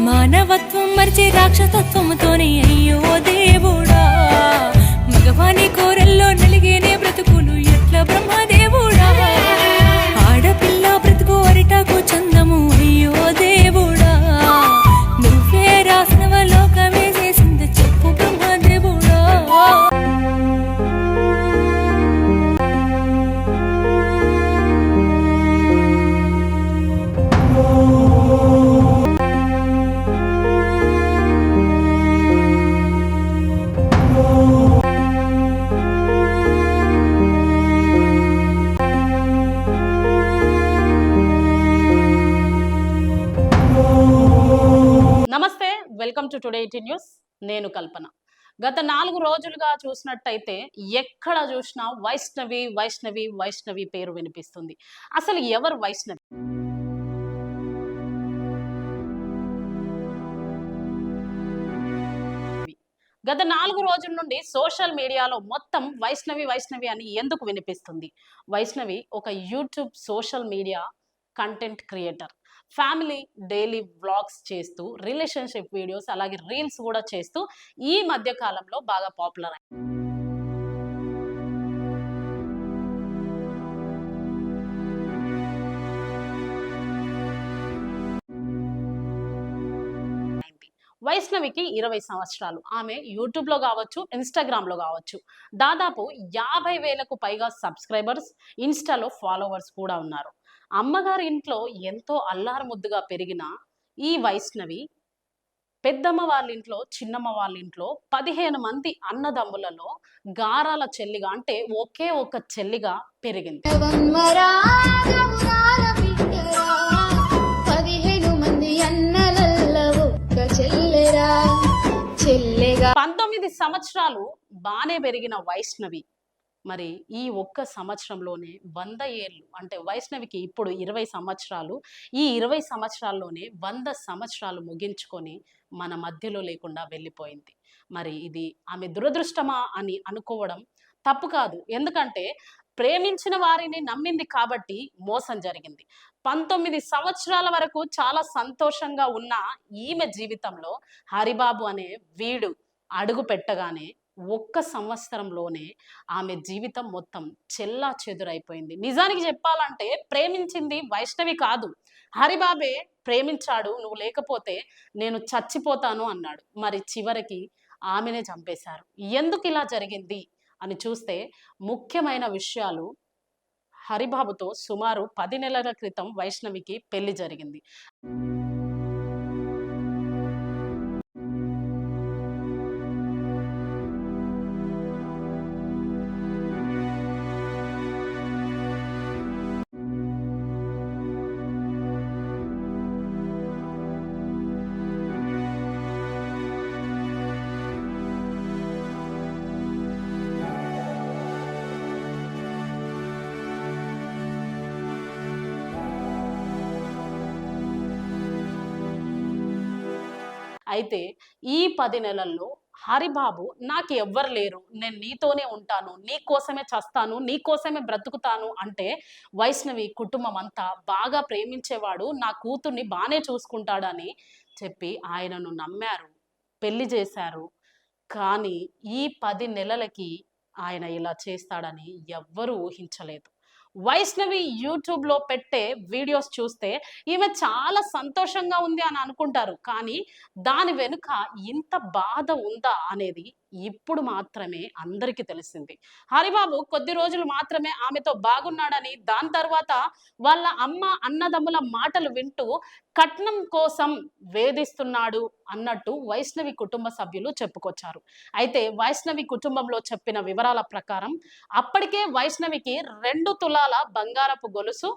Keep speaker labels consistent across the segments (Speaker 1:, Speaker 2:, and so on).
Speaker 1: మానవత్వం మరిచి రాక్షసత్వముతోనే అయ్యో దేవుడా మగవాని కోరెల్లో నలిగేనే బ్రతుకులు ఎట్లా బ్రహ్మదేవుడా ఆడపిల్ల బ్రతుకు అరిటాకు చందము అయ్యో దేవుడా నువ్వే రాసినవ లోకమే చేసింది చెప్పు బ్రహ్మదేవుడా
Speaker 2: నమస్తే, welcome to today ET news. నేను కల్పన. గత 4 రోజులుగా చూసినట్టయితే ఎక్కడ చూసినా వైష్ణవి వైష్ణవి వైష్ణవి పేరు వినిపిస్తుంది. అసలు ఎవరు వైష్ణవి? గత 4 రోజుల నుండి సోషల్ మీడియాలో మొత్తం వైష్ణవి వైష్ణవి అని ఎందుకు వినిపిస్తుంది? వైష్ణవి ఒక YouTube social media content creator. Family daily vlogs చేస్తూ, రిలేషన్షిప్ వీడియోస్, అలాగే రీల్స్ కూడా చేస్తూ ఈ మధ్య కాలంలో బాగా పాపులర్ అయింది. వైష్ణవికి 20 సంవత్సరాలు. ఆమె యూట్యూబ్ లో కావచ్చు, ఇన్స్టాగ్రామ్ లో కావచ్చు దాదాపు 50,000కు పైగా సబ్స్క్రైబర్స్, ఇన్స్టాలో ఫాలోవర్స్ కూడా ఉన్నారు. అమ్మగారి ఇంట్లో ఎంతో అల్లారు ముద్దుగా పెరిగిన ఈ వైష్ణవి పెద్దమ్మ వాళ్ళ ఇంట్లో, చిన్నమ్మ వాళ్ళ ఇంట్లో 15 మంది అన్నదమ్ములలో గారాల చెల్లిగా, అంటే ఒకే ఒక చెల్లిగా పెరిగింది. 19 సంవత్సరాలు బానే పెరిగిన వైష్ణవి మరి ఈ ఒక్క సంవత్సరంలోనే 100 ఏళ్ళు, అంటే వైష్ణవికి ఇప్పుడు 20 సంవత్సరాలు. ఈ 20 సంవత్సరాల్లోనే 100 సంవత్సరాలు ముగించుకొని మన మధ్యలో లేకుండా వెళ్ళిపోయింది. మరి ఇది ఆమె దురదృష్టమా అని అనుకోవడం తప్పు కాదు. ఎందుకంటే ప్రేమించిన వారిని నమ్మింది కాబట్టి మోసం జరిగింది. 19 సంవత్సరాల వరకు చాలా సంతోషంగా ఉన్న ఈమె జీవితంలో హరిబాబు అనే వీడు అడుగు పెట్టగానే ఒక్క సంవత్సరంలోనే ఆమె జీవితం మొత్తం చెల్లా చెదురైపోయింది. నిజానికి చెప్పాలంటే ప్రేమించింది వైష్ణవి కాదు, హరిబాబే ప్రేమించాడు. నువ్వు లేకపోతే నేను చచ్చిపోతాను అన్నాడు. మరి చివరికి ఆమెనే చంపేశారు. ఎందుకు ఇలా జరిగింది అని చూస్తే ముఖ్యమైన విషయాలు. హరిబాబుతో సుమారు 10 నెలల క్రితం వైష్ణవికి పెళ్లి జరిగింది. అయితే ఈ 10 నెలల్లో హరిబాబు నాకు ఎవ్వరు లేరు, నేను నీతోనే ఉంటాను, నీ కోసమే చస్తాను, నీ కోసమే బ్రతుకుతాను అంటే వైష్ణవి కుటుంబం అంతా బాగా ప్రేమించేవాడు, నా కూతుర్ని బాగానే చూసుకుంటాడని చెప్పి ఆయనను నమ్మారు, పెళ్లి చేశారు. కానీ ఈ 10 నెలలకి ఆయన ఇలా చేస్తాడని ఎవ్వరూ ఊహించలేదు. వైష్ణవి యూట్యూబ్ లో పెట్టే వీడియోస్ చూస్తే ఈమె చాలా సంతోషంగా ఉంది అని అనుకుంటారు, కానీ దాని వెనుక ఇంత బాధ ఉందా అనేది ఇప్పుడు మాత్రమే అందరికీ తెలిసింది. హరిబాబు కొద్ది రోజులు మాత్రమే ఆమెతో బాగున్నాడని, దాని తర్వాత వాళ్ళ అమ్మ అన్నదమ్ముల మాటలు వింటూ కట్నం కోసం వేధిస్తున్నాడు అన్నట్టు వైష్ణవి కుటుంబ సభ్యులు చెప్పుకొచ్చారు. అయితే వైష్ణవి కుటుంబంలో చెప్పిన వివరాల ప్రకారం అప్పటికే వైష్ణవికి 2 తులాల బంగారపు గొలుసు,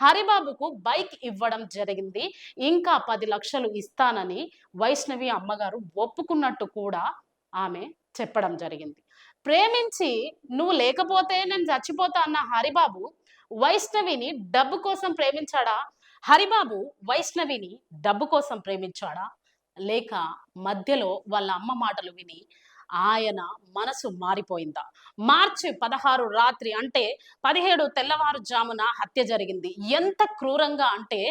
Speaker 2: హరిబాబుకు బైక్ ఇవ్వడం జరిగింది. ఇంకా 10 లక్షలు ఇస్తానని వైష్ణవి అమ్మగారు ఒప్పుకున్నట్టు కూడా ఆమె చెప్పడం జరిగింది. ప్రేమించి నువ్వు లేకపోతే నేను చచ్చిపోతా అన్న హరిబాబు వైష్ణవిని డబ్బు కోసం ప్రేమించాడా? హరిబాబు వైష్ణవిని డబ్బు కోసం ప్రేమించాడా? లేక మధ్యలో వాళ్ళ అమ్మ మాటలు విని ఆయన మనసు మారిపోయిందా? మార్చి 16 రాత్రి అంటే 17 తెల్లవారుజామున హత్య జరిగింది. ఎంత క్రూరంగా అంటే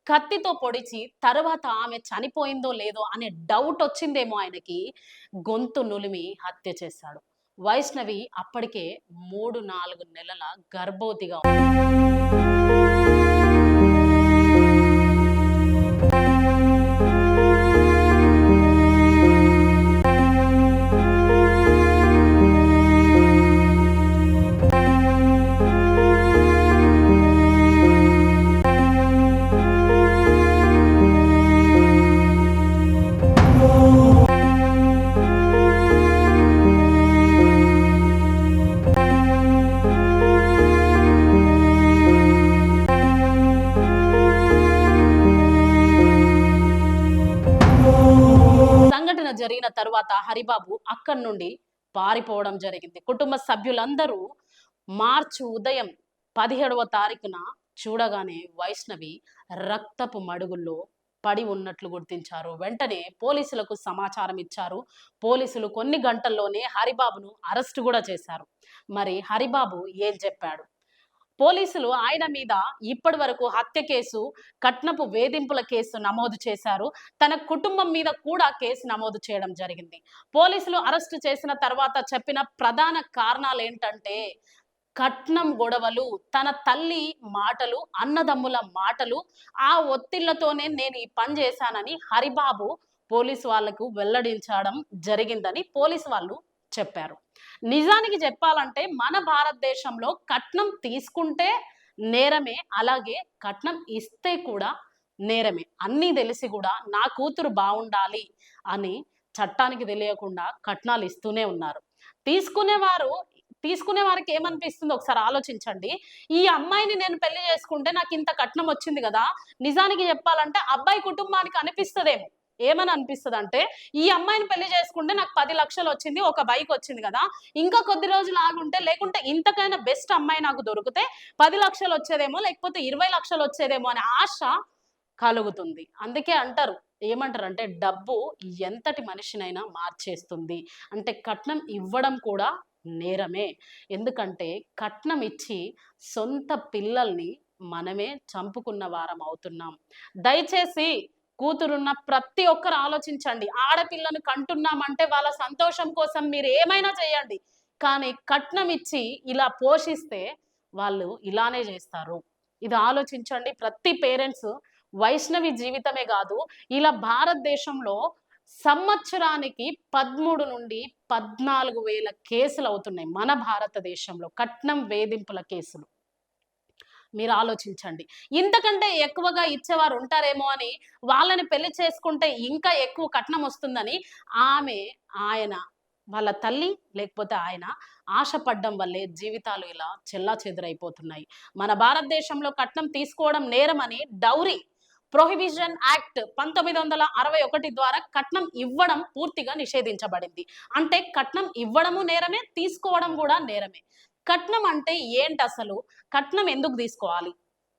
Speaker 2: కత్తితో పొడిచి తర్వాత ఆమె చనిపోయిందో లేదో అనే డౌట్ వచ్చిందేమో ఆయనకి. గొంతు నులిమి హత్య చేశాడు. వైష్ణవి అప్పటికే 3-4 నెలల గర్భవతిగా ఉంది. సంఘటన జరిగిన తరువాత హరిబాబు అక్కడి నుండి పారిపోవడం జరిగింది. కుటుంబ సభ్యులందరూ మార్చి ఉదయం 17వ తారీఖున చూడగానే వైష్ణవి రక్తపు మడుగుల్లో పడి ఉన్నట్లు గుర్తించారు. వెంటనే పోలీసులకు సమాచారం ఇచ్చారు. పోలీసులు కొన్ని గంటల్లోనే హరిబాబును అరెస్ట్ కూడా చేశారు. మరి హరిబాబు ఏం చెప్పాడు? పోలీసులు ఆయన మీద ఇప్పటి వరకు హత్య కేసు, కట్నపు వేధింపుల కేసు నమోదు చేశారు. తన కుటుంబం మీద కూడా కేసు నమోదు చేయడం జరిగింది. పోలీసులు అరెస్టు చేసిన తర్వాత చెప్పిన ప్రధాన కారణాలు ఏంటంటే కట్నం గొడవలు, తన తల్లి మాటలు, అన్నదమ్ముల మాటలు, ఆ ఒత్తిళ్లతోనే నేను ఈ పని చేశానని హరిబాబు పోలీసు వాళ్లకు వెల్లడించడం జరిగిందని పోలీసు వాళ్ళు చెప్పారు. నిజానికి చెప్పాలంటే మన భారతదేశంలో కట్నం తీసుకుంటే నేరమే, అలాగే కట్నం ఇస్తే కూడా నేరమే. అన్నీ తెలిసి కూడా నా కూతురు బాగుండాలి అని చట్టానికి తెలియకుండా కట్నాలు ఇస్తూనే ఉన్నారు. తీసుకునే వారికి ఏమనిపిస్తుందో ఒకసారి ఆలోచించండి. ఈ అమ్మాయిని నేను పెళ్లి చేసుకుంటే నాకు ఇంత కట్నం వచ్చింది కదా, నిజానికి చెప్పాలంటే అబ్బాయి కుటుంబానికి అనిపిస్తుందేమో. ఏమని అనిపిస్తుంది అంటే, ఈ అమ్మాయిని పెళ్లి చేసుకుంటే నాకు 10 లక్షలు వచ్చింది, ఒక బైక్ వచ్చింది కదా, ఇంకా కొద్ది రోజులు ఆగుంటే, లేకుంటే ఇంతకైనా బెస్ట్ అమ్మాయి నాకు దొరికితే 10 లక్షలు వచ్చేదేమో, లేకపోతే 20 లక్షలు వచ్చేదేమో అనే ఆశ కలుగుతుంది. అందుకే ఏమంటారు అంటే డబ్బు ఎంతటి మనిషినైనా మార్చేస్తుంది. అంటే కట్నం ఇవ్వడం కూడా నేరమే. ఎందుకంటే కట్నం ఇచ్చి సొంత పిల్లల్ని మనమే చంపుకున్న వారం అవుతున్నాం. దయచేసి కూతురున్న ప్రతి ఒక్కరు ఆలోచించండి. ఆడపిల్లను కంటున్నామంటే వాళ్ళ సంతోషం కోసం మీరు ఏమైనా చేయండి, కానీ కట్నం ఇచ్చి ఇలా పోషిస్తే వాళ్ళు ఇలానే చేస్తారు. ఇది ఆలోచించండి ప్రతి పేరెంట్స్. వైష్ణవి జీవితమే కాదు, ఇలా భారతదేశంలో సంవత్సరానికి 13 నుండి 14,000 కేసులు అవుతున్నాయి మన భారతదేశంలో, కట్నం వేధింపుల కేసులు. మీరు ఆలోచించండి. ఇంతకంటే ఎక్కువగా ఇచ్చేవారు ఉంటారేమో అని, వాళ్ళని పెళ్లి చేసుకుంటే ఇంకా ఎక్కువ కట్నం వస్తుందని ఆయన వాళ్ళ తల్లి లేకపోతే ఆయన ఆశపడ్డం వల్లే జీవితాలు ఇలా చెల్లాచెదురైపోతున్నాయి. మన భారతదేశంలో కట్నం తీసుకోవడం నేరమని డౌరీ ప్రొహిబిషన్ యాక్ట్ 1961 ద్వారా కట్నం ఇవ్వడం పూర్తిగా నిషేధించబడింది. అంటే కట్నం ఇవ్వడము నేరమే, తీసుకోవడం కూడా నేరమే. కట్నం అంటే ఏంటి అసలు? కట్నం ఎందుకు తీసుకోవాలి?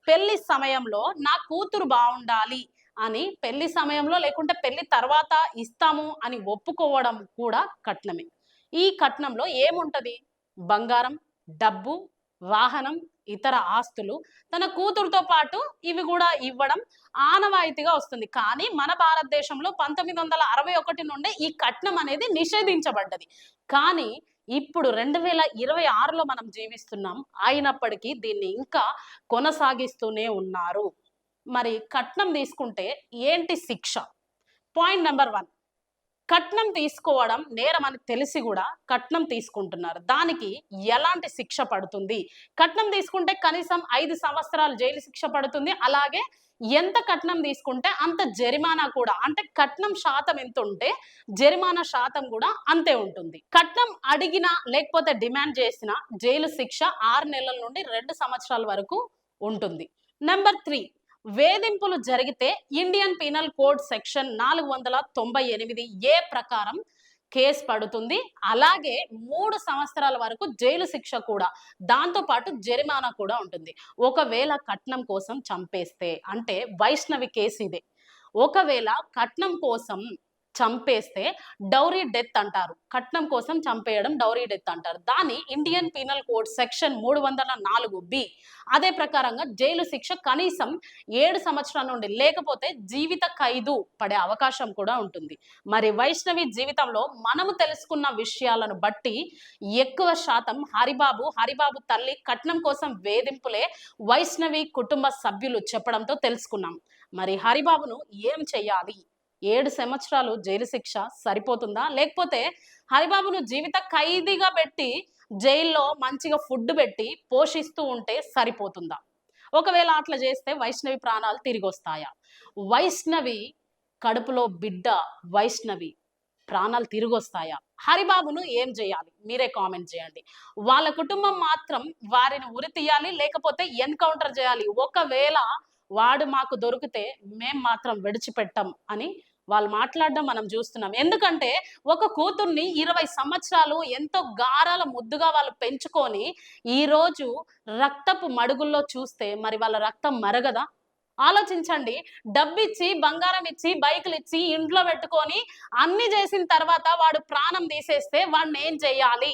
Speaker 2: పెళ్లి సమయంలో నా కూతురు బాగుండాలి అని పెళ్లి సమయంలో లేకుంటే పెళ్లి తర్వాత ఇస్తాము అని ఒప్పుకోవడం కూడా కట్నమే. ఈ కట్నంలో ఏముంటది? బంగారం, డబ్బు, వాహనం, ఇతర ఆస్తులు, తన కూతురుతో పాటు ఇవి కూడా ఇవ్వడం ఆనవాయితీగా వస్తుంది. కానీ మన భారతదేశంలో 1961 నుండే ఈ కట్నం అనేది నిషేధించబడ్డది. కానీ ఇప్పుడు 2026లో మనం జీవిస్తున్నాం. అయినప్పటికీ దీన్ని ఇంకా కొనసాగిస్తూనే ఉన్నారు. మరి కట్నం తీసుకుంటే ఏంటి శిక్ష? పాయింట్ నెంబర్ 1, కట్నం తీసుకోవడం నేరం అని తెలిసి కూడా కట్నం తీసుకుంటున్నారు. దానికి ఎలాంటి శిక్ష పడుతుంది? కట్నం తీసుకుంటే కనీసం 5 సంవత్సరాలు జైలు శిక్ష పడుతుంది. అలాగే ఎంత కట్నం తీసుకుంటే అంత జరిమానా కూడా, అంటే కట్నం శాతం ఎంత ఉంటే జరిమానా శాతం కూడా అంతే ఉంటుంది. కట్నం అడిగినా లేకపోతే డిమాండ్ చేసిన జైలు శిక్ష 6 నెలల నుండి 2 సంవత్సరాల వరకు ఉంటుంది. నెంబర్ 3, వేధింపులు జరిగితే Indian penal code section 498A ప్రకారం కేసు పడుతుంది. అలాగే 3 సంవత్సరాల వరకు జైలు శిక్ష కూడా, దాంతో పాటు జరిమానా కూడా ఉంటుంది. ఒకవేళ కట్నం కోసం చంపేస్తే, అంటే వైష్ణవి కేసు ఇదే. ఒకవేళ కట్నం కోసం చంపేస్తే డౌరీ డెత్ అంటారు. కట్నం కోసం చంపేయడం డౌరీ డెత్ అంటారు. దాని Indian penal code section 304B అదే ప్రకారంగా జైలు శిక్ష కనీసం 7 సంవత్సరాల నుండి లేకపోతే జీవిత ఖైదు పడే అవకాశం కూడా ఉంటుంది. మరి వైష్ణవి జీవితంలో మనము తెలుసుకున్న విషయాలను బట్టి ఎక్కువ శాతం హరిబాబు తల్లి కట్నం కోసం వేధింపులే వైష్ణవి కుటుంబ సభ్యులు చెప్పడంతో తెలుసుకున్నాం. మరి హరిబాబును ఏం చెయ్యాలి? 7 సంవత్సరాలు జైలు శిక్ష సరిపోతుందా, లేకపోతే హరిబాబును జీవిత ఖైదీగా పెట్టి జైల్లో మంచిగా ఫుడ్ పెట్టి పోషిస్తూ ఉంటే సరిపోతుందా? ఒకవేళ అట్లా చేస్తే వైష్ణవి ప్రాణాలు తిరిగి వస్తాయా? వైష్ణవి కడుపులో బిడ్డ వైష్ణవి ప్రాణాలు తిరిగి వస్తాయా? హరిబాబును ఏం చేయాలి? మీరే కామెంట్ చేయండి. వాళ్ళ కుటుంబం మాత్రం వారిని ఉరి తీయాలి, లేకపోతే ఎన్కౌంటర్ చేయాలి. ఒకవేళ వాడు మాకు దొరికితే మేం మాత్రం విడిచిపెట్టం అని వాళ్ళు మాట్లాడడం మనం చూస్తున్నాం. ఎందుకంటే ఒక కూతుర్ని 20 సంవత్సరాలు ఎంతో గారాల ముద్దుగా వాళ్ళు పెంచుకొని ఈ రోజు రక్తపు మడుగుల్లో చూస్తే మరి వాళ్ళ రక్తం మరగదా? ఆలోచించండి. డబ్బిచ్చి, బంగారం ఇచ్చి, బైకులు ఇచ్చి, ఇంట్లో పెట్టుకొని అన్ని చేసిన తర్వాత వాడు ప్రాణం తీసేస్తే వాడిని ఏం చేయాలి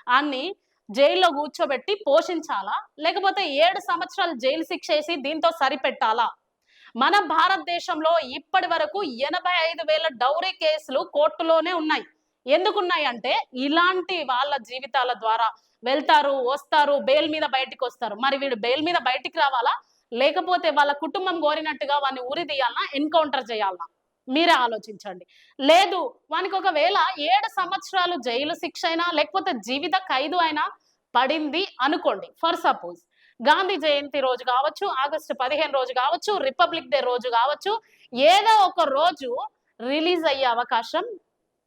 Speaker 2: అని జైల్లో కూర్చోబెట్టి పోషించాలా, లేకపోతే 7 సంవత్సరాలు జైలు శిక్ష వేసి దీంతో సరిపెట్టాలా? మన భారతదేశంలో ఇప్పటి వరకు 85,000 డౌరీ కేసులు కోర్టులోనే ఉన్నాయి. ఎందుకున్నాయి అంటే ఇలాంటి వాళ్ళ జీవితాల ద్వారా వెళ్తారు, వస్తారు, బెయిల్ మీద బయటికి వస్తారు. మరి వీడు బెయిల్ మీద బయటికి రావాలా, లేకపోతే వాళ్ళ కుటుంబం కోరినట్టుగా వాడిని ఉరి తీయాలనా, ఎన్కౌంటర్ చేయాలనా? మీరే ఆలోచించండి. లేదు, వానికి ఒకవేళ 7 సంవత్సరాలు జైలు శిక్ష అయినా లేకపోతే జీవిత ఖైదు అయినా పడింది అనుకోండి. ఫర్ సపోజ్ గాంధీ జయంతి రోజు కావచ్చు, ఆగస్టు 15 రోజు కావచ్చు, రిపబ్లిక్ డే రోజు కావచ్చు, ఏదో ఒక రోజు రిలీజ్ అయ్యే అవకాశం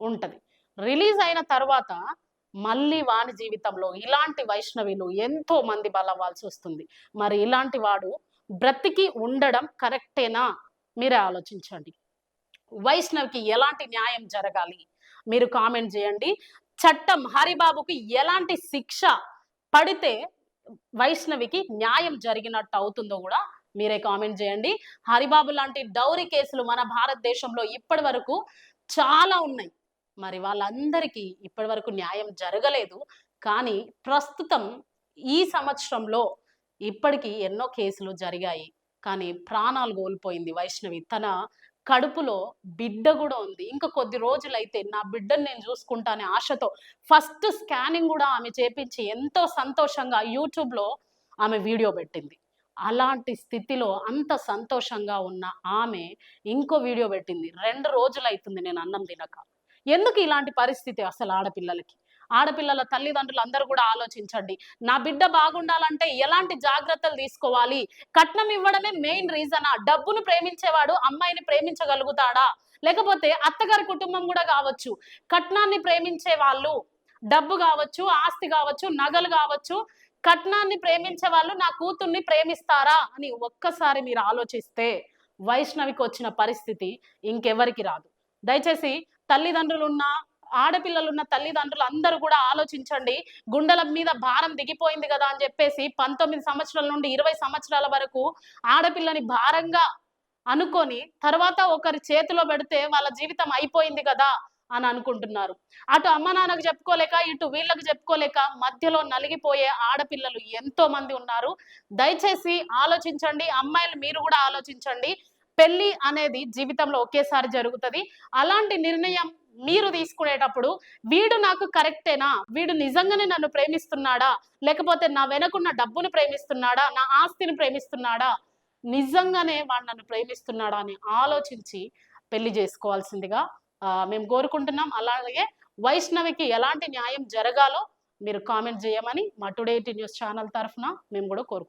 Speaker 2: ఉంటది. రిలీజ్ అయిన తర్వాత మళ్ళీ వాని జీవితంలో ఇలాంటి వైష్ణవిలు ఎంతో మంది బలవ్వాల్సి వస్తుంది. మరి ఇలాంటి వాడు బ్రతికి ఉండడం కరెక్టేనా? మీరే ఆలోచించండి. వైష్ణవికి ఎలాంటి న్యాయం జరగాలి? మీరు కామెంట్ చేయండి. చట్టం హరిబాబుకి ఎలాంటి శిక్ష పడితే వైష్ణవికి న్యాయం జరిగినట్టు అవుతుందో కూడా మీరే కామెంట్ చేయండి. హరిబాబు లాంటి డౌరీ కేసులు మన భారతదేశంలో ఇప్పటి వరకు చాలా ఉన్నాయి. మరి వాళ్ళందరికీ ఇప్పటి వరకు న్యాయం జరగలేదు. కానీ ప్రస్తుతం ఈ సంవత్సరంలో ఇప్పటికీ ఎన్నో కేసులు జరిగాయి. కానీ ప్రాణాలు కోల్పోయింది వైష్ణవి. తన కడుపులో బిడ్డ కూడా ఉంది. ఇంకా కొద్ది రోజులైతే నా బిడ్డను నేను చూసుకుంటానే ఆశతో ఫస్ట్ స్కానింగ్ కూడా ఆమె చేపించి ఎంతో సంతోషంగా యూట్యూబ్లో ఆమె వీడియో పెట్టింది. అలాంటి స్థితిలో అంత సంతోషంగా ఉన్న ఆమె ఇంకో వీడియో పెట్టింది. 2 రోజులైతుంది నేను అన్నం తినక. ఎందుకు ఇలాంటి పరిస్థితి అసలు ఆడపిల్లలకి? ఆడపిల్లల తల్లిదండ్రులు అందరూ కూడా ఆలోచించండి. నా బిడ్డ బాగుండాలంటే ఎలాంటి జాగ్రత్తలు తీసుకోవాలి? కట్నం ఇవ్వడమే మెయిన్ రీజనా? డబ్బును ప్రేమించేవాడు అమ్మాయిని ప్రేమించగలుగుతాడా? లేకపోతే అత్తగారి కుటుంబం కూడా కావచ్చు, కట్నాన్ని ప్రేమించే వాళ్ళు, డబ్బు కావచ్చు, ఆస్తి కావచ్చు, నగలు కావచ్చు, కట్నాన్ని ప్రేమించే వాళ్ళు నా కూతుర్ని ప్రేమిస్తారా అని ఒక్కసారి మీరు ఆలోచిస్తే వైష్ణవికి వచ్చిన పరిస్థితి ఇంకెవరికి రాదు. దయచేసి తల్లిదండ్రులున్న ఆడపిల్లలున్న తల్లిదండ్రులు అందరూ కూడా ఆలోచించండి. గుండెల మీద భారం దిగిపోయింది కదా అని చెప్పేసి 19 సంవత్సరాల నుండి 20 సంవత్సరాల వరకు ఆడపిల్లని భారంగా అనుకొని తర్వాత ఒకరి చేతిలో పెడితే వాళ్ళ జీవితం అయిపోయింది కదా అని అనుకుంటున్నారు. అటు అమ్మ నాన్నకు చెప్పుకోలేక, ఇటు వీళ్ళకి చెప్పుకోలేక మధ్యలో నలిగిపోయే ఆడపిల్లలు ఎంతో మంది ఉన్నారు. దయచేసి ఆలోచించండి. అమ్మాయిలు మీరు కూడా ఆలోచించండి. పెళ్లి అనేది జీవితంలో ఒకేసారి జరుగుతుంది. అలాంటి నిర్ణయం మీరు తీసుకునేటప్పుడు వీడు నాకు కరెక్టేనా, వీడు నిజంగానే నన్ను ప్రేమిస్తున్నాడా, లేకపోతే నా వెనకున్న డబ్బును ప్రేమిస్తున్నాడా, నా ఆస్తిని ప్రేమిస్తున్నాడా, నిజంగానే వాడు నన్ను ప్రేమిస్తున్నాడా అని ఆలోచించి పెళ్లి చేసుకోవాల్సిందిగా మేము కోరుకుంటున్నాం. అలాగే వైష్ణవికి ఎలాంటి న్యాయం జరగాలో మీరు కామెంట్ చేయమని మా టుడే 18 న్యూస్ ఛానల్ తరఫున మేము కూడా కోరుకుంటున్నాం.